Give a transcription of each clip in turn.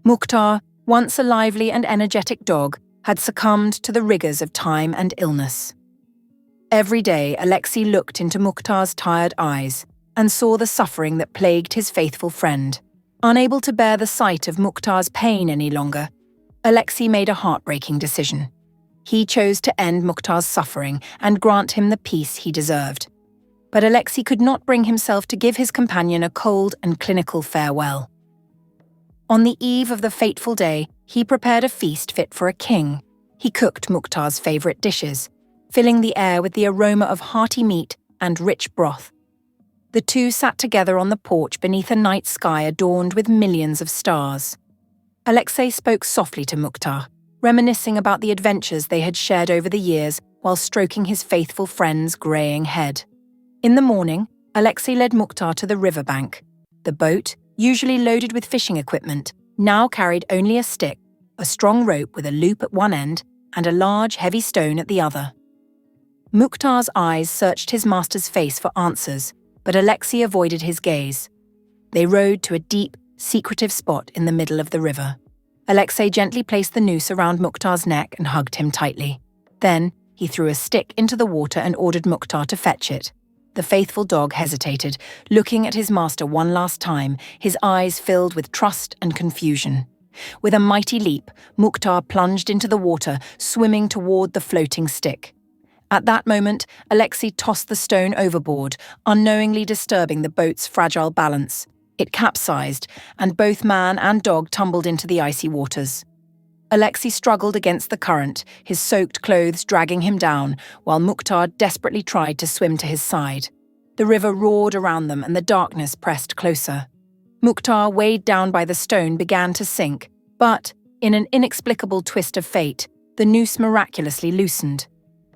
Mukhtar, once a lively and energetic dog, had succumbed to the rigors of time and illness. Every day, Alexei looked into Mukhtar's tired eyes and saw the suffering that plagued his faithful friend. Unable to bear the sight of Mukhtar's pain any longer, Alexei made a heartbreaking decision. He chose to end Mukhtar's suffering and grant him the peace he deserved. But Alexei could not bring himself to give his companion a cold and clinical farewell. On the eve of the fateful day, he prepared a feast fit for a king. He cooked Mukhtar's favorite dishes, filling the air with the aroma of hearty meat and rich broth. The two sat together on the porch beneath a night sky adorned with millions of stars. Alexei spoke softly to Mukhtar, reminiscing about the adventures they had shared over the years while stroking his faithful friend's greying head. In the morning, Alexei led Mukhtar to the riverbank. The boat, usually loaded with fishing equipment, now carried only a stick, a strong rope with a loop at one end, and a large, heavy stone at the other. Mukhtar's eyes searched his master's face for answers, but Alexei avoided his gaze. They rowed to a deep, secretive spot in the middle of the river. Alexei gently placed the noose around Mukhtar's neck and hugged him tightly. Then, he threw a stick into the water and ordered Mukhtar to fetch it. The faithful dog hesitated, looking at his master one last time, his eyes filled with trust and confusion. With a mighty leap, Mukhtar plunged into the water, swimming toward the floating stick. At that moment, Alexei tossed the stone overboard, unknowingly disturbing the boat's fragile balance. It capsized, and both man and dog tumbled into the icy waters. Alexei struggled against the current, his soaked clothes dragging him down, while Mukhtar desperately tried to swim to his side. The river roared around them and the darkness pressed closer. Mukhtar, weighed down by the stone, began to sink, but, in an inexplicable twist of fate, the noose miraculously loosened.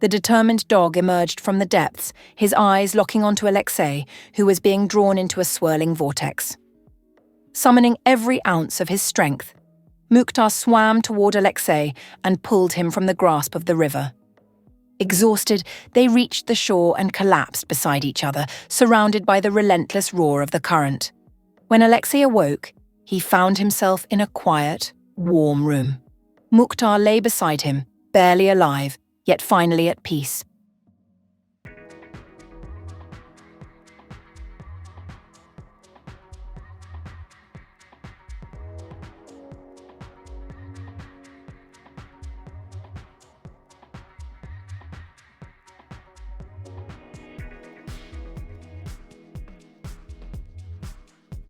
The determined dog emerged from the depths, his eyes locking onto Alexei, who was being drawn into a swirling vortex. Summoning every ounce of his strength, Mukhtar swam toward Alexei and pulled him from the grasp of the river. Exhausted, they reached the shore and collapsed beside each other, surrounded by the relentless roar of the current. When Alexei awoke, he found himself in a quiet, warm room. Mukhtar lay beside him, barely alive, yet finally at peace.